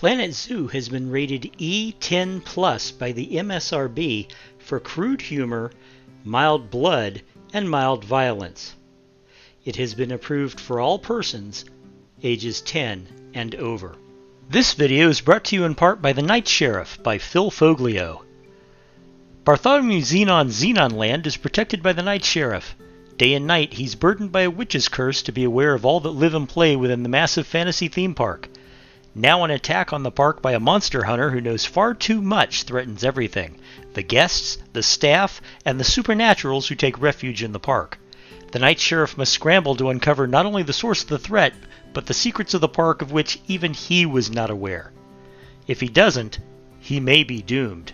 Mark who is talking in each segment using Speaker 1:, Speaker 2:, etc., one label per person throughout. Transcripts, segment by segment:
Speaker 1: Planet Zoo has been rated E10 plus by the MSRB for crude humor, mild blood, and mild violence. It has been approved for all persons ages 10 and over. This video is brought to you in part by The Night Sheriff by Phil Foglio. Bartholomew Xenon's Xenon Land is protected by the Night Sheriff. Day and night, he's burdened by a witch's curse to be aware of all that live and play within the massive fantasy theme park. Now an attack on the park by a monster hunter who knows far too much threatens everything: the guests, the staff, and the supernaturals who take refuge in the park. The Night Sheriff must scramble to uncover not only the source of the threat, but the secrets of the park of which even he was not aware. If he doesn't, he may be doomed.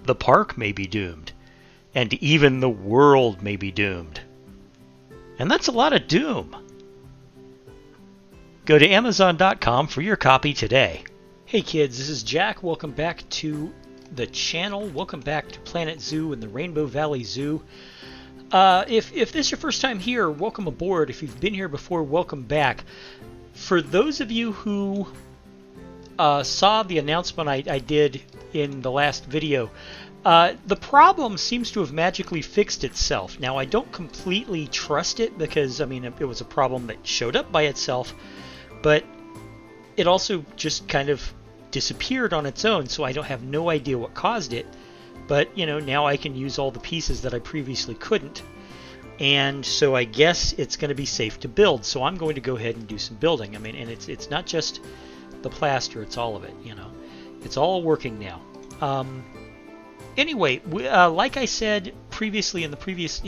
Speaker 1: The park may be doomed. And even the world may be doomed. And that's a lot of doom. Go to Amazon.com for your copy today. Hey kids, this is Jack. Welcome back to the channel. Welcome back to Planet Zoo and the Rainbow Valley Zoo. If this is your first time here, welcome aboard. If you've been here before, welcome back. For those of you who saw the announcement I did in the last video, the problem seems to have magically fixed itself. Now, I don't completely trust it because, I mean, it was a problem that showed up by itself, but it also just kind of disappeared on its own, so I don't have no idea what caused it. But, you know, now I can use all the pieces that I previously couldn't. And so I guess it's going to be safe to build. So I'm going to go ahead and do some building. I mean, and it's not just the plaster, it's all of it, you know. It's all working now. Anyway, like I said previously in the previous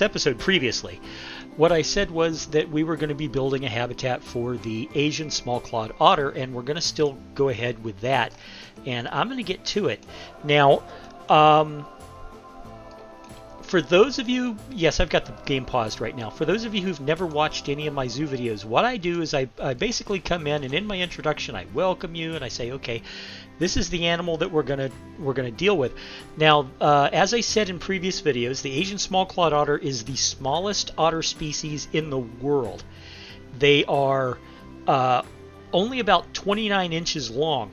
Speaker 1: episode, what I said was that we were going to be building a habitat for the Asian small-clawed otter, and we're going to still go ahead with that. And I'm going to get to it. Now, for those of you, yes, I've got the game paused right now. For those of you who've never watched any of my zoo videos, what I do is I basically come in, and in my introduction I welcome you and I say, okay, this is the animal that we're gonna deal with. Now, as I said in previous videos, the Asian small-clawed otter is the smallest otter species in the world. They are only about 29 inches long,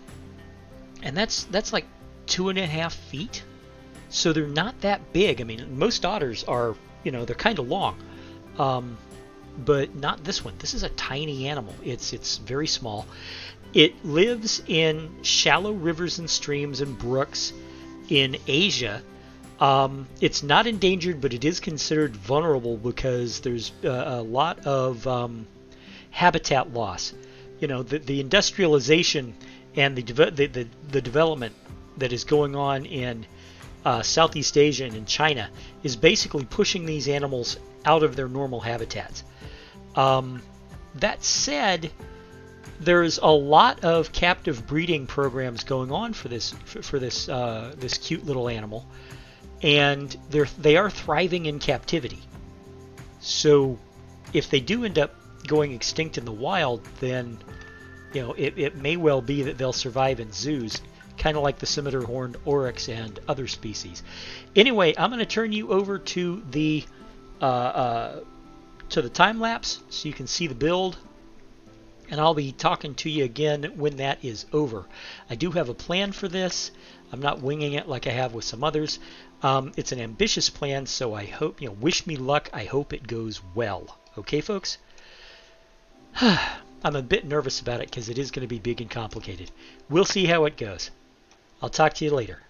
Speaker 1: and that's like 2.5 feet. So they're not that big. I mean, most otters are, you know, they're kind of long, but not this one. This is a tiny animal. It's very small. It lives in shallow rivers and streams and brooks in Asia. It's not endangered, but it is considered vulnerable because there's a lot of habitat loss. You know, the industrialization and the development that is going on in Southeast Asia and in China is basically pushing these animals out of their normal habitats. That said, there's a lot of captive breeding programs going on for this cute little animal, and they are thriving in captivity. So if they do end up going extinct in the wild, then you know it may well be that they'll survive in zoos, kind of like the scimitar horned oryx and other species. Anyway, I'm going to turn you over to the time lapse so you can see the build, and I'll be talking to you again when that is over. I do have a plan for this. I'm not winging it like I have with some others. It's an ambitious plan, so I hope, you know, wish me luck. I hope it goes well. Okay, folks? I'm a bit nervous about it because it is going to be big and complicated. We'll see how it goes. I'll talk to you later.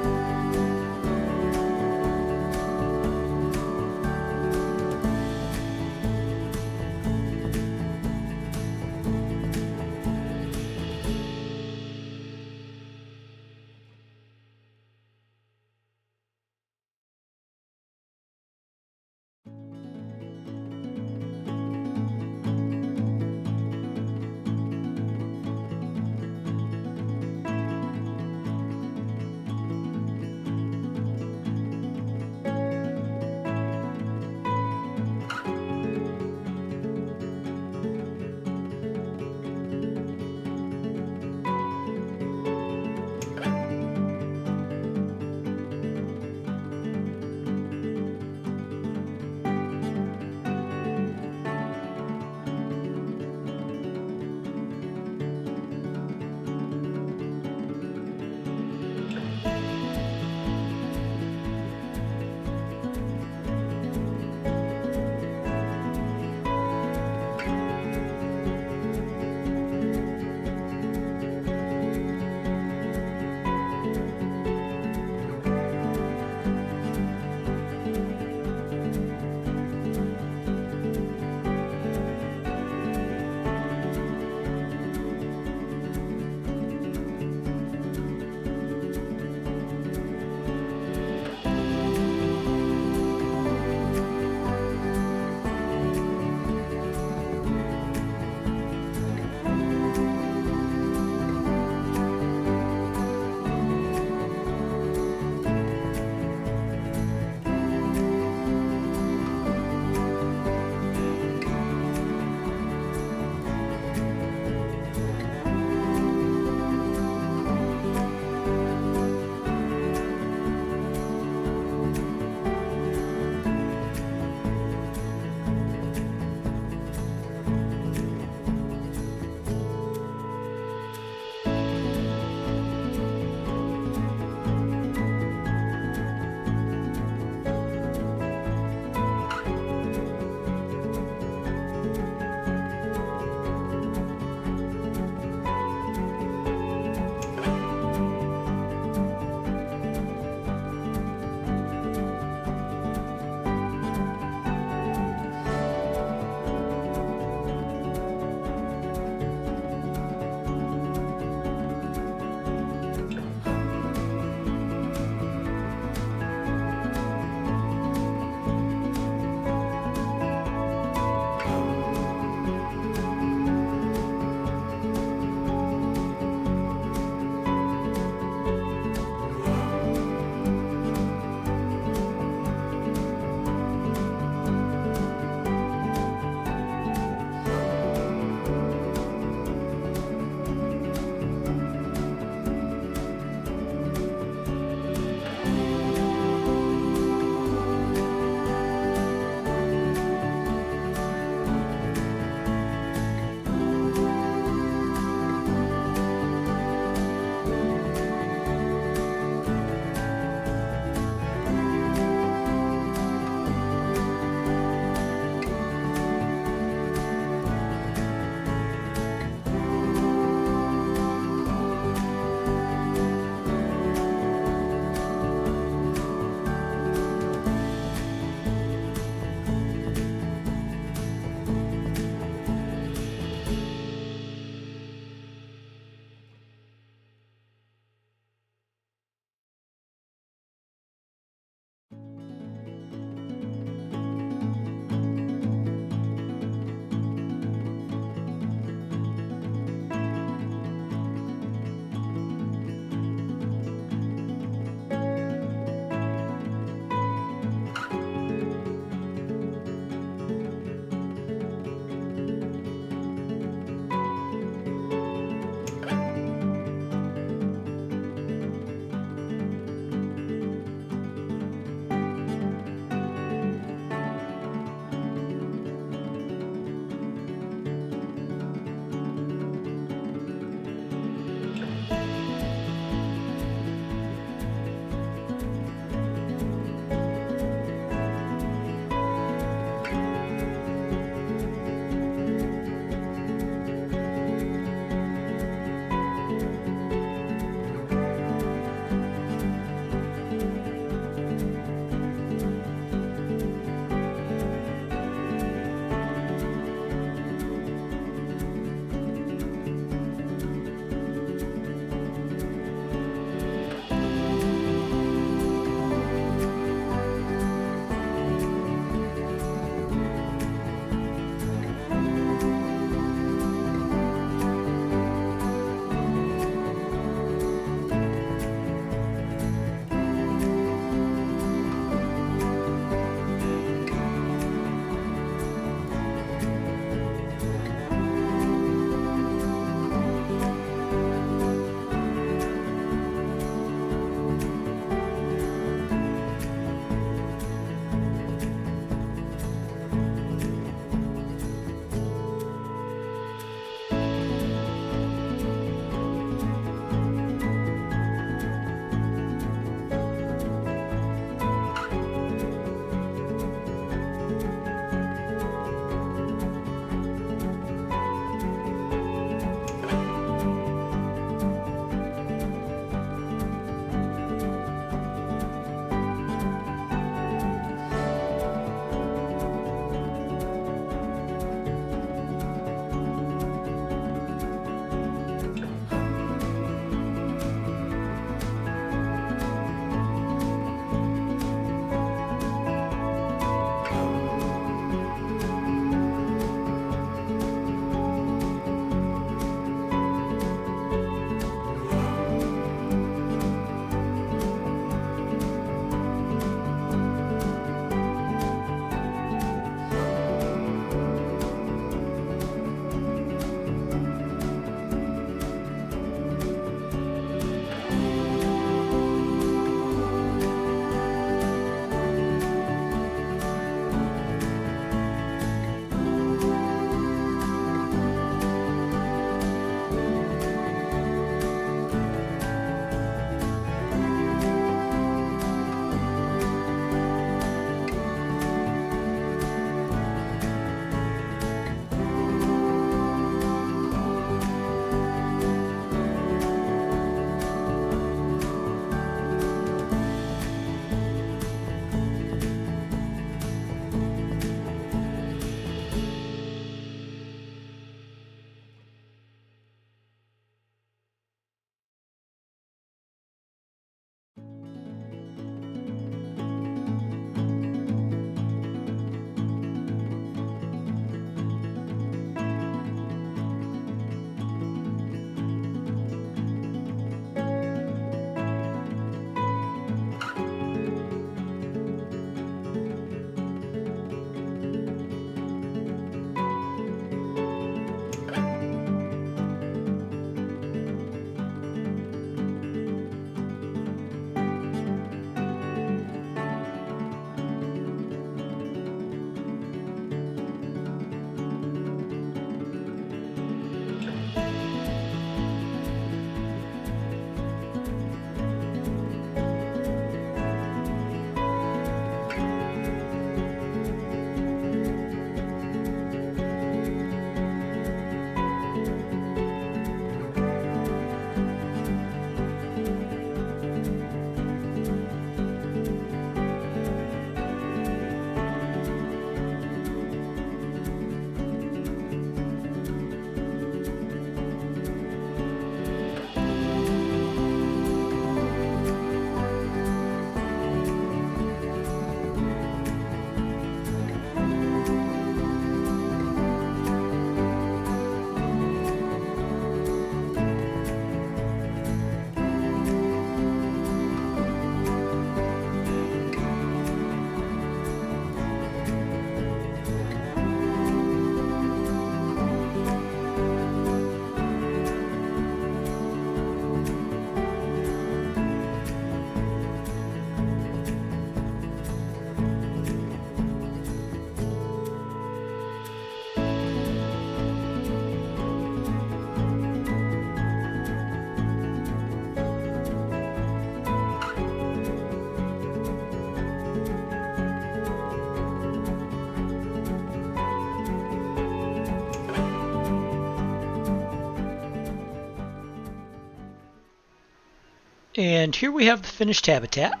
Speaker 1: And here we have the finished habitat.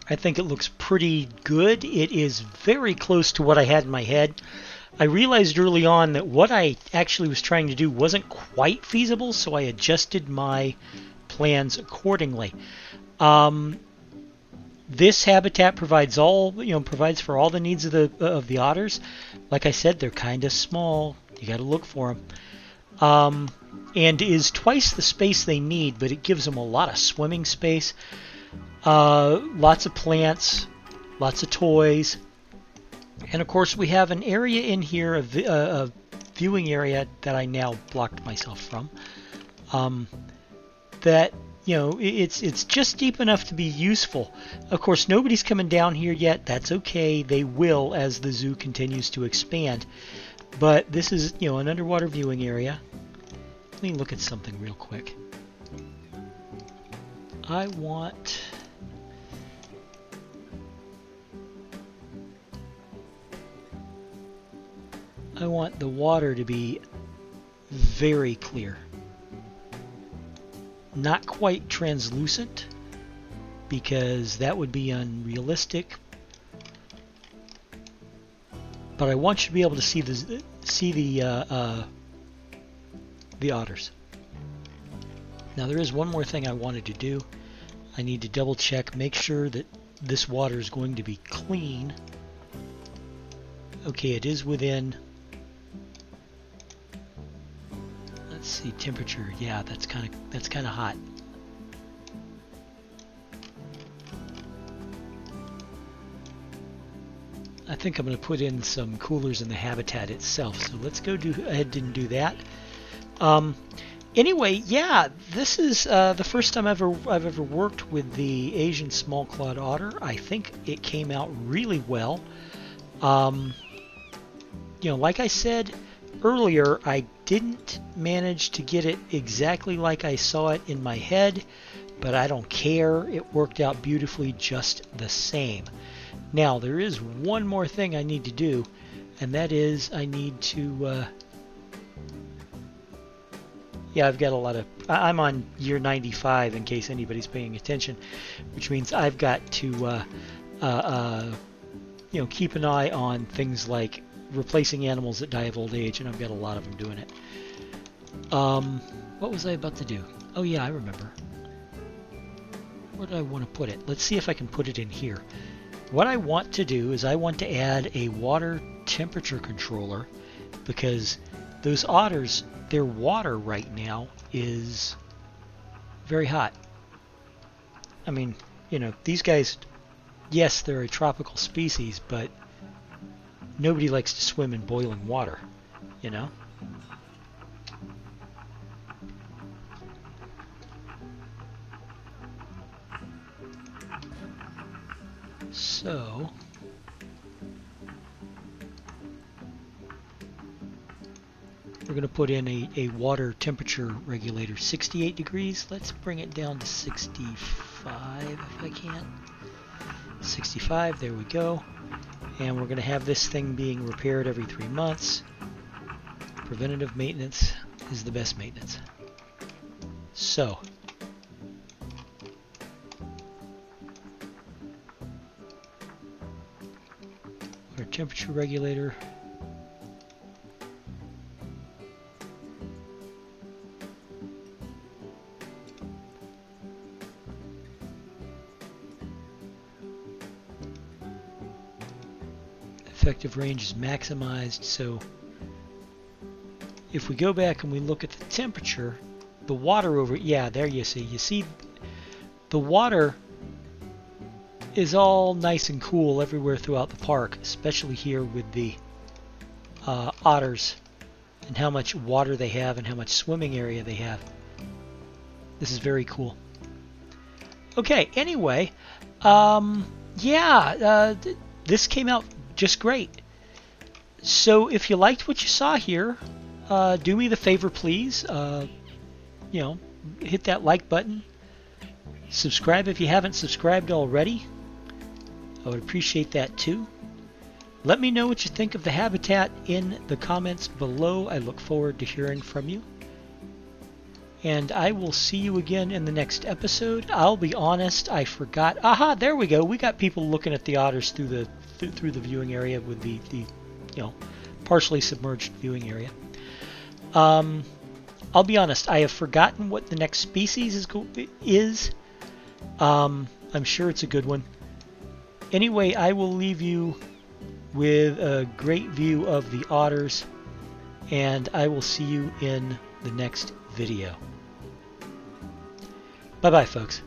Speaker 1: I think it looks pretty good. It is very close to what I had in my head. I realized early on that what I actually was trying to do wasn't quite feasible, so I adjusted my plans accordingly. This habitat provides provides for all the needs of the otters. Like I said, they're kind of small. You got to look for them. And is twice the space they need, but it gives them a lot of swimming space. Lots of plants, lots of toys. And of course we have an area in here, a viewing area that I now blocked myself from. That, it's just deep enough to be useful. Of course, nobody's coming down here yet. That's okay. They will as the zoo continues to expand. But this is, an underwater viewing area. Let me look at something real quick. I want the water to be very clear. Not quite translucent, because that would be unrealistic. But I want you to be able to see the otters. Now there is one more thing I wanted to do. I need to double check, make sure that this water is going to be clean. Okay, it is within. Let's see, temperature. Yeah, that's kind of hot. I think I'm going to put in some coolers in the habitat itself. So let's go ahead and do that. Anyway, yeah, this is the first time I've ever worked with the Asian small-clawed otter. I think it came out really well. Like I said earlier, I didn't manage to get it exactly like I saw it in my head, but I don't care. It worked out beautifully just the same. Now, there is one more thing I need to do, and that is I need to... I've got a lot of... I'm on year 95 in case anybody's paying attention, which means I've got to keep an eye on things like replacing animals that die of old age, and I've got a lot of them doing it. What was I about to do? Oh yeah, I remember. Where do I want to put it? Let's see if I can put it in here. What I want to do is I want to add a water temperature controller, because those otters, their water right now is very hot. I mean, these guys, yes, they're a tropical species, but nobody likes to swim in boiling water, So, we're going to put in a water temperature regulator, 68 degrees. Let's bring it down to 65 if I can. 65, there we go. And we're going to have this thing being repaired every 3 months. Preventative maintenance is the best maintenance. So, water temperature regulator. Effective range is maximized, so if we go back and we look at the temperature, the water over, yeah, there you see the water is all nice and cool everywhere throughout the park, especially here with the otters and how much water they have and how much swimming area they have. This is very cool. Okay, anyway, this came out just great. So if you liked what you saw here, do me the favor, please. Hit that like button. Subscribe if you haven't subscribed already. I would appreciate that too. Let me know what you think of the habitat in the comments below. I look forward to hearing from you. and I will see you again in the next episode. I'll be honest, I forgot. Aha, there we go. We got people looking at the otters through the viewing area with the partially submerged viewing area. I'll be honest, I have forgotten what the next species is. I'm sure it's a good one. Anyway, I will leave you with a great view of the otters, and I will see you in the next video. Bye-bye, folks.